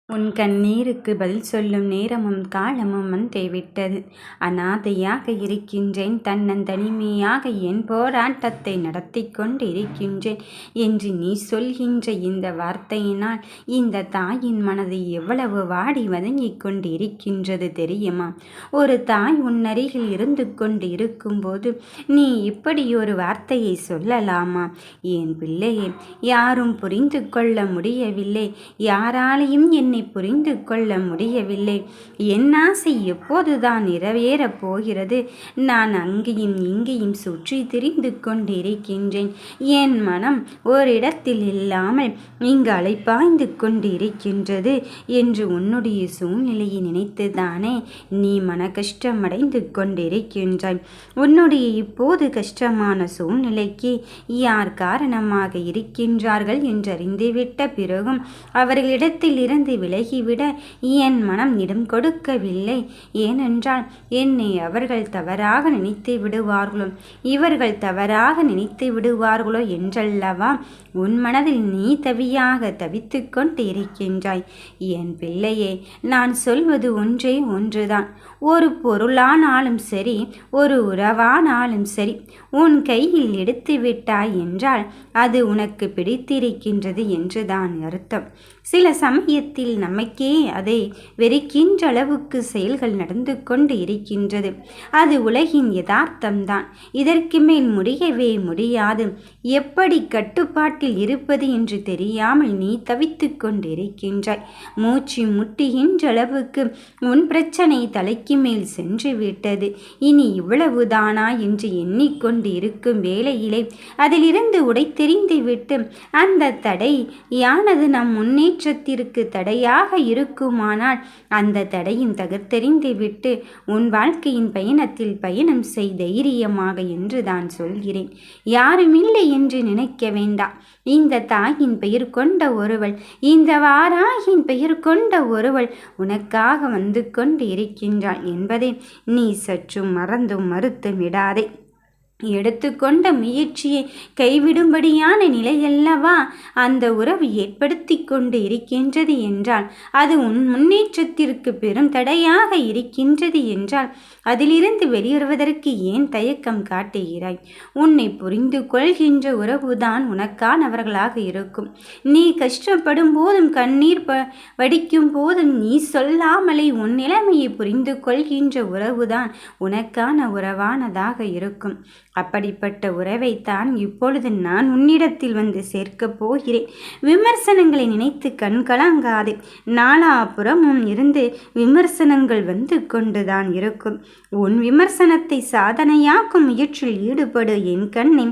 உன் கண்ணீருக்கு பதில் சொல்லும் நேரமும் காலமும் வந்துவிட்டது. அனாதையாக இருக்கின்றேன், தன்னந்தனிமையாக என் போராட்டத்தை நடத்தி கொண்டிருக்கின்றேன் என்று நீ சொல்கின்ற இந்த வார்த்தையினால் இந்த தாயின் மனது எவ்வளவு வாடி வதங்கிக் கொண்டிருக்கின்றது தெரியுமா? ஒரு தாய் உன்னருகில் இருந்து கொண்டு இருக்கும்போது நீ இப்படி ஒரு வார்த்தையை சொல்லலாமா? என் பிள்ளையே, யாரும் புரிந்து கொள்ள முடியவில்லை, யாராலையும் என்னை புரிந்து கொள்ள முடியவில்லை. என் ஆசை எப்போதுதான் நிறைவேறப் போகிறது? நான் அங்கேயும் இங்கேயும் சுற்றி திரிந்து கொண்டிருக்கின்றேன். என் மனம் ஓரிடத்தில் இல்லாமல் இங்கு அலைப்பாய்ந்து கொண்டிருக்கின்றது என்று உன்னுடைய சூழ்நிலையை நினைத்துதானே நீ மன கஷ்டமடைந்து கொண்டிருக்கின்றாய். உன்னுடைய இப்போது கஷ்டமான சூழ்நிலைக்கு யார் காரணமாக இருக்கின்றார்கள் என்றறிந்துவிட்ட பிறகும் அவர்களிடத்தில் இருந்து விலகிவிட என் மனம் இடம் கொடுக்கவில்லை. ஏனென்றால் என்னை அவர்கள் தவறாக நினைத்து விடுவார்களோ, இவர்கள் தவறாக நினைத்து விடுவார்களோ என்றல்லவா உன் மனதில் நீ தவியாக தவித்து கொண்டு இருக்கின்றாய். என் பிள்ளையே, நான் சொல்வது ஒன்றே ஒன்றுதான். ஒரு பொருளானாலும் சரி, ஒரு உறவானாலும் சரி, உன் கையில் எடுத்து விட்டாய் என்றால் அது உனக்கு பிடித்திருக்கின்றது என்றுதான் அர்த்தம். சில சமயத்தில் நமக்கே அதை வெறுக்கின்ற அளவுக்கு செயல்கள் நடந்து கொண்டு இருக்கின்றது. அது உலகின் யதார்த்தம்தான். இதற்கு மேல் முடியவே முடியாது. எப்படி கட்டுப்பாட்டில் இருப்பது என்று தெரியாமல் நீ தவித்து கொண்டிருக்கின்றாய். மூச்சு முட்டுகின்ற அளவுக்கு உன் பிரச்சனை தலைக்கு மேல் சென்று விட்டது. இனி இவ்வளவுதானா என்று எண்ணிக்கொண்டு இருக்கும் வேளையிலே அதிலிருந்து உடைத்தெறிந்து விட்டு அந்த தடை யானது நம் முன்னேற்றத்திற்கு தடையாக இருக்குமானால் அந்த தடையும் தகர்த்தெறிந்து விட்டு உன் வாழ்க்கையின் பயணத்தில் பயணம் செய் தைரியமாக என்று தான் சொல்கிறேன். யாருமில்லை என்று நினைக்க வேண்டாம். இந்த தாயின் பெயர் கொண்ட ஒருவள், இந்த வாராயின் பெயர் கொண்ட ஒருவள் உனக்காக வந்து கொண்டு இருக்கின்றாள் என்பதை நீ சற்றும் மறந்தும் மறுத்து விடாதே. எடுத்துக்கொண்ட முயற்சியை கைவிடும்படியான நிலையல்லவா அந்த உறவு ஏற்படுத்தி கொண்டு இருக்கின்றது என்றால், அது உன் முன்னேற்றத்திற்கு பெரும் தடையாக இருக்கின்றது என்றால் அதிலிருந்து வெளியேறுவதற்கு ஏன் தயக்கம் காட்டுகிறாய்? உன்னை புரிந்து கொள்கின்ற உறவுதான் உனக்கானவர்களாக இருக்கும். நீ கஷ்டப்படும் போதும் கண்ணீர் வடிக்கும் போதும் நீ சொல்லாமலே உன் நிலைமையை புரிந்து கொள்கின்ற உறவுதான் உனக்கான உறவானதாக இருக்கும். அப்படிப்பட்ட உறவைத்தான் இப்பொழுது நான் உன்னிடத்தில் வந்து சேர்க்கப் போகிறேன். விமர்சனங்களை நினைத்து கண் கலங்காதே. நாலாபுறமும் இருந்து விமர்சனங்கள் வந்து கொண்டுதான் இருக்கும். உன் விமர்சனத்தை சாதனையாக்கும் முயற்சியில் ஈடுபடு என் கண்ணே.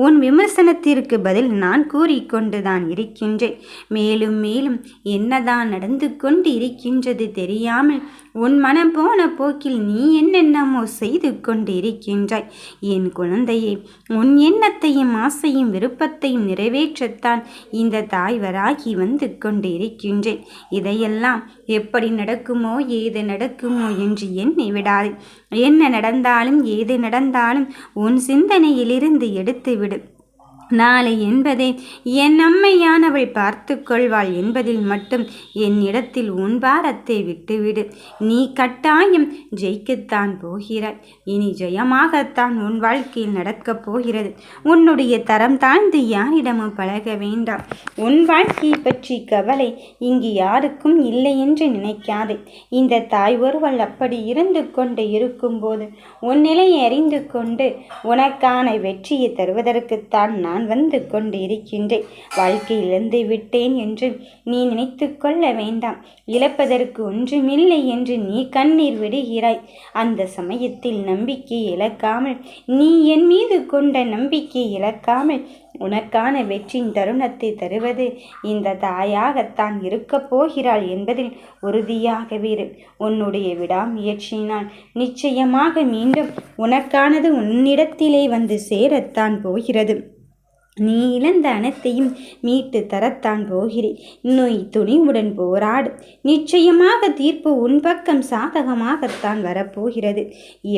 உன் விமர்சனத்திற்கு பதில் நான் கூறிக்கொண்டுதான் இருக்கின்றேன். மேலும் மேலும் என்னதான் நடந்து கொண்டு இருக்கின்றது தெரியாமல் உன் மனம் போன போக்கில் நீ என்னென்னமோ செய்து கொண்டு இருக்கின்றாய். என் குழந்தையே, உன் எண்ணத்தையும் ஆசையும் விருப்பத்தையும் நிறைவேற்றத்தான் இந்த தாய்வராகி வந்து கொண்டு இருக்கின்றேன். இதையெல்லாம் எப்படி நடக்குமோ ஏது நடக்குமோ என்று எண்ணி விடாது. என்ன நடந்தாலும் ஏது நடந்தாலும் உன் சிந்தனையிலிருந்து எடுத்துவிடு. நாளை என்பதை என் அம்மையானவள் பார்த்து கொள்வாள் என்பதில் மட்டும் என்னிடத்தில் உன் பாரத்தை விட்டுவிடு. நீ கட்டாயம் ஜெயிக்கத்தான் போகிறாய். இனி ஜெயமாகத்தான் உன் வாழ்க்கையில் நடக்கப் போகிறது. உன்னுடைய தரம் தாழ்ந்து யாரிடமும் பழக வேண்டாம். உன் வாழ்க்கையை பற்றி கவலை இங்கு யாருக்கும் இல்லை என்று நினைக்காதே. இந்த தாய் ஒருவள் அப்படி இருந்து கொண்டு இருக்கும்போது உன் நிலையை அறிந்து கொண்டு உனக்கான வெற்றியை தருவதற்குத்தான் நான் வந்து கொண்டு இருக்கின்றேன். வாழ்க்கை இழந்து விட்டேன் என்று நீ நினைத்து கொள்ள வேண்டாம். இழப்பதற்கு ஒன்றுமில்லை என்று நீ கண்ணீர் விடுகிறாய். அந்த சமயத்தில் நம்பிக்கை இழக்காமல், நீ என் மீது கொண்ட நம்பிக்கை இழக்காமல் உனக்கான வெற்றியின் தருணத்தை தருவது இந்த தாயாகத்தான் இருக்கப் போகிறாள் என்பதில் உறுதியாகவே இரு. உன்னுடைய விடாமுயற்சியினால் நிச்சயமாக மீண்டும் உனக்கானது உன்னிடத்திலே வந்து சேரத்தான் போகிறது. நீ இழந்த அனைத்தையும் மீட்டு தரத்தான் போகிறேன். நோய் துணிவுடன் போராடு. நிச்சயமாக தீர்ப்பு உன் பக்கம் சாதகமாகத்தான் வரப்போகிறது.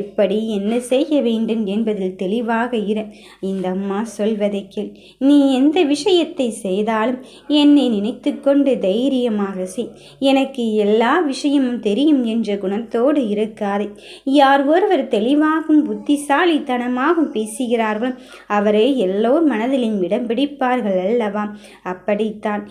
எப்படி என்ன செய்ய வேண்டும் என்பதில் தெளிவாக இரு. இந்த அம்மா சொல்வதை கேள். நீ எந்த விஷயத்தை செய்தாலும் என்னை நினைத்து கொண்டு தைரியமாக செய். எனக்கு எல்லா விஷயமும் தெரியும் என்ற குணத்தோடு இருக்காதே. யார் ஒருவர் தெளிவாகவும் புத்திசாலித்தனமாகவும் பேசுகிறார்களோ அவரே எல்லோர் மனதில் இடம் பிடிப்பார்கள் அல்லவா? அப்படித்தான்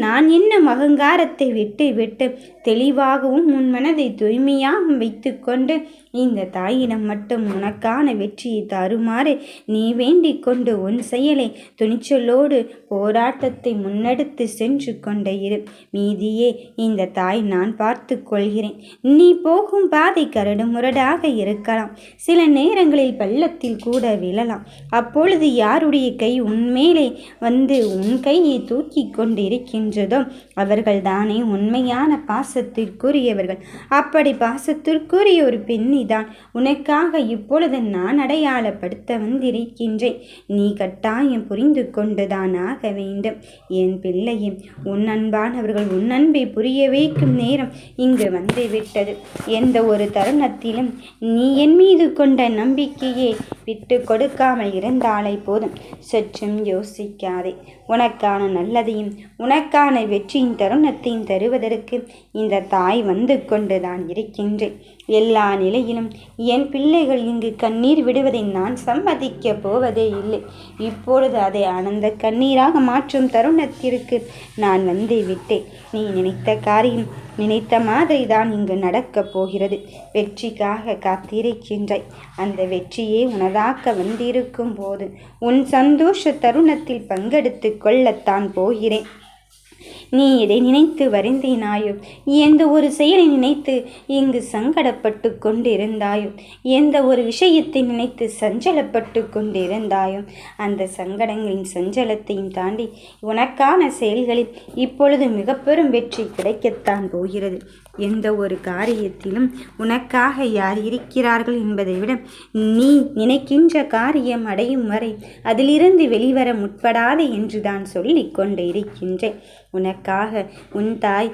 நான் என்னும் அகங்காரத்தை விட்டு தெளிவாகவும் உன் மனதை தூய்மையாகவும் வைத்து கொண்டு இந்த தாயிடம் மட்டும் உனக்கான வெற்றியை தருமாறு நீ வேண்டிக் கொண்டு உன் செயலை துணிச்சலோடு போராட்டத்தை முன்னெடுத்து சென்று கொண்டே இரு. மீதியே இந்த தாய் நான் பார்த்து கொள்கிறேன். நீ போகும் பாதை கரடு முரடாக இருக்கலாம். சில நேரங்களில் பள்ளத்தில் கூட விழலாம். அப்பொழுது யாருடைய கை உன்மேலே வந்து உன் கையை தூக்கி கொண்டு இருக்கின்றதோ அவர்கள்தானே உண்மையான பாசத்திற்குரியவர்கள். அப்படி பாசத்திற்குரிய ஒரு பெண்ணிதான் உனக்காக இப்பொழுது நான் அடையாளப்படுத்த வந்திருக்கின்றேன். நீ கட்டாயம் புரிந்து கொண்டுதான் ஆக வேண்டும். என் பிள்ளையே, உன் அன்பானவர்கள் உன் அன்பை புரிய வைக்கும் நேரம் இங்கு வந்துவிட்டது. எந்த ஒரு தருணத்திலும் நீ என் மீது கொண்ட நம்பிக்கையை விட்டு கொடுக்காமல் இருந்தாலே போதும். சற்றும் யோசிக்காதே. உனக்கான நல்லதையும் உனக்கான வெற்றியின் தருணத்தையும் தருவதற்கு இந்த தாய் வந்து கொண்டுதான் இருக்கின்றேன். எல்லா நிலையிலும் என் பிள்ளைகள் இங்கு கண்ணீர் விடுவதை நான் சம்மதிக்கப் போவதே இல்லை. இப்பொழுது அதை ஆனந்த கண்ணீராக மாற்றும் தருணத்திற்கு நான் வந்து விட்டேன். நீ நினைத்த காரியம் நினைத்த மாதிரி தான் இங்கு நடக்கப் போகிறது. வெற்றிக்காக காத்திருக்கின்றாய். அந்த வெற்றியே உனதாக்க வந்திருக்கும் போது உன் சந்தோஷ தருணத்தில் பங்கெடுத்து கொள்ளத்தான் போகிறேன். நீ எதை நினைத்து வருந்தினாயோ, எந்த ஒரு செயலை நினைத்து இங்கு சங்கடப்பட்டு கொண்டிருந்தாயோ, எந்த ஒரு விஷயத்தை நினைத்து சஞ்சலப்பட்டு கொண்டிருந்தாயோ, அந்த சங்கடங்களின் சஞ்சலத்தையும் தாண்டி உனக்கான செயல்களில் இப்பொழுது மிக பெரும் வெற்றி கிடைக்கத்தான் போகிறது. எந்த ஒரு காரியத்திலும் உனக்காக யார் இருக்கிறார்கள் என்பதை விட நீ நினைக்கின்ற காரியம் அடையும் வரை அதிலிருந்து வெளிவர முற்படாது என்று தான் சொல்லிக் கொண்டு இருக்கின்றேன். உனக்காக உன் தாய்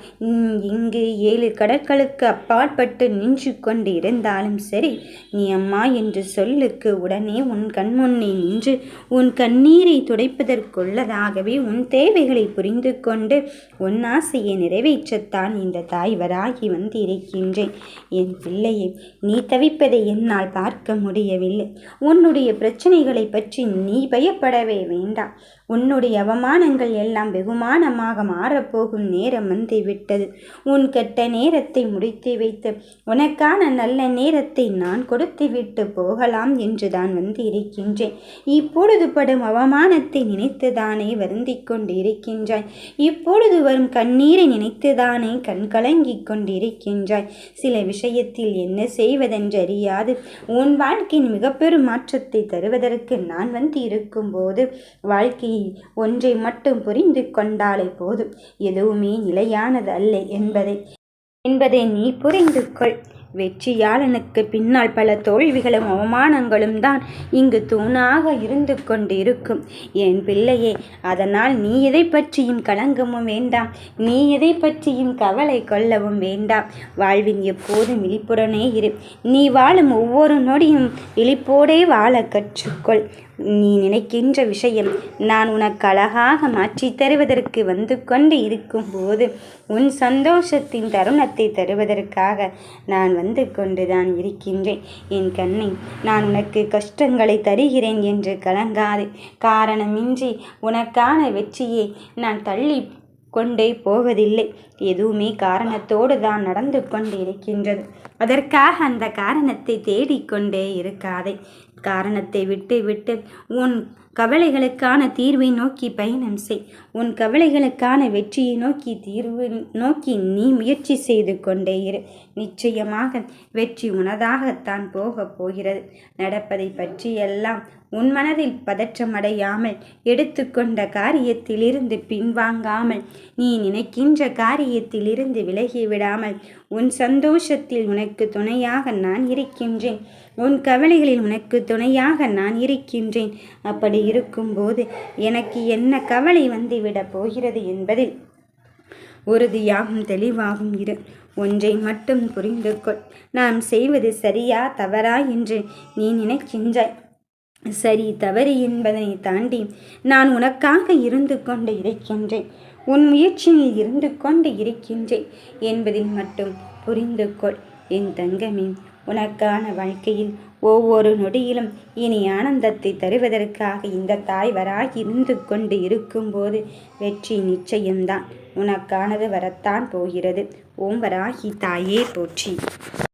இங்கு 7 கடற்களுக்கு அப்பாற்பட்டு நின்று கொண்டு இருந்தாலும் சரி, நீ அம்மா என்று சொல்லுக்கு உடனே உன் கண்முன்னே நின்று உன் கண்ணீரை துடைப்பதற்குள்ளதாகவே உன் தேவைகளை புரிந்து கொண்டு உன் ஆசையை நிறைவேற்றத்தான் இந்த தாய் வராகி வந்து இருக்கின்றேன். என் பிள்ளையை, நீ தவிப்பதை என்னால் பார்க்க முடியவில்லை. உன்னுடைய பிரச்சனைகளை பற்றி நீ பயப்படவே வேண்டாம். உன்னுடைய அவமானங்கள் எல்லாம் வெகுமானமாக மாறப்போகும் நேரம் வந்து விட்டது. உன் கெட்ட நேரத்தை முடித்து வைத்து உனக்கான நல்ல நேரத்தை நான் கொடுத்து விட்டு போகலாம் என்றுதான் வந்து இருக்கின்றேன். இப்பொழுது படும் அவமானத்தை நினைத்துதானே வருந்திக் கொண்டு இருக்கின்றாய். இப்பொழுது வரும் கண்ணீரை நினைத்துதானே கண்கலங்கிக் கொண்டிருக்கின்றாய். சில விஷயத்தில் என்ன செய்வதென்றறியாது உன் வாழ்க்கையின் மிக பெரும் மாற்றத்தை தருவதற்கு நான் வந்து இருக்கும் போது வாழ்க்கையை ஒன்றை மட்டும் புரிந்து கொண்டாலே போதும். எதுவுமே நிலையானது அல்ல என்பதை நீ புரிந்து கொள். வெற்றியாளனுக்கு பின்னால் பல தோல்விகளும் அவமானங்களும் தான் இங்கு தூணாக இருந்து கொண்டு இருக்கும். என் பிள்ளையே, அதனால் நீ எதை பற்றியும் கலங்கமும் வேண்டாம். நீ எதை பற்றியும் கவலை கொள்ளவும் வேண்டாம். வாழ்வின் எப்போதும் விழிப்புடனே இரு. நீ வாழும் ஒவ்வொரு நொடியும் விழிப்போடே வாழ கற்றுக்கொள். நீ நினைக்கின்ற விஷயம் நான் உனக்கு அழகாக மாற்றி தருவதற்கு வந்து கொண்டு இருக்கும்போது உன் சந்தோஷத்தின் தருணத்தை தருவதற்காக நான் வந்து கொண்டுதான் இருக்கின்றேன். என் கண்ணை, நான் உனக்கு கஷ்டங்களை தருகிறேன் என்று கலங்காதே. காரணமின்றி உனக்கான வெற்றியை நான் தள்ளி கொண்டே போவதில்லை. எதுவுமே காரணத்தோடு தான் நடந்து கொண்டு இருக்கின்றது. அதற்காக அந்த காரணத்தை தேடிக்கொண்டே இருக்காதே. காரணத்தை விட்டு உன் கவலைகளுக்கான தீர்வை நோக்கி பயணம் செய். உன் கவலைகளுக்கான வெற்றியை நோக்கி தீர்வு நோக்கி நீ முயற்சி செய்து கொண்டே இரு. நிச்சயமாக வெற்றி உனதாகத்தான் போகப் போகிறது. நடப்பதை பற்றியெல்லாம் உன் மனதில் பதற்றமடையாமல், எடுத்துக்கொண்ட காரியத்திலிருந்து பின்வாங்காமல், நீ நினைக்கின்ற காரியத்திலிருந்து விலகிவிடாமல், உன் சந்தோஷத்தில் உனக்கு துணையாக நான் இருக்கின்றேன். உன் கவலைகளில் உனக்கு துணையாக நான் இருக்கின்றேன். அப்படி இருக்கும்போது எனக்கு என்ன கவலை வந்துவிடப் போகிறது என்பதில் உறுதியாகவும் தெளிவாகவும் இரு. ஒன்றை மட்டும் புரிந்து கொள். நாம் செய்வது சரியா தவறா என்று நீ நினைக்கின்றாய். சரி தவறு என்பதனை தாண்டி நான் உனக்காக இருந்து கொண்டு இருக்கின்றேன். உன் முயற்சியில் இருந்து கொண்டு இருக்கின்றேன் என்பதில் மட்டும் புரிந்து கொள். என் தங்கமே, உனக்கான வாழ்க்கையில் ஒவ்வொரு நொடியிலும் இனி ஆனந்தத்தை தருவதற்காக இந்த தாய் வராகி இருந்து கொண்டு இருக்கும்போது வெற்றி நிச்சயம்தான் உனக்கானது வரத்தான் போகிறது. ஓம் வராகி தாயே போற்றி.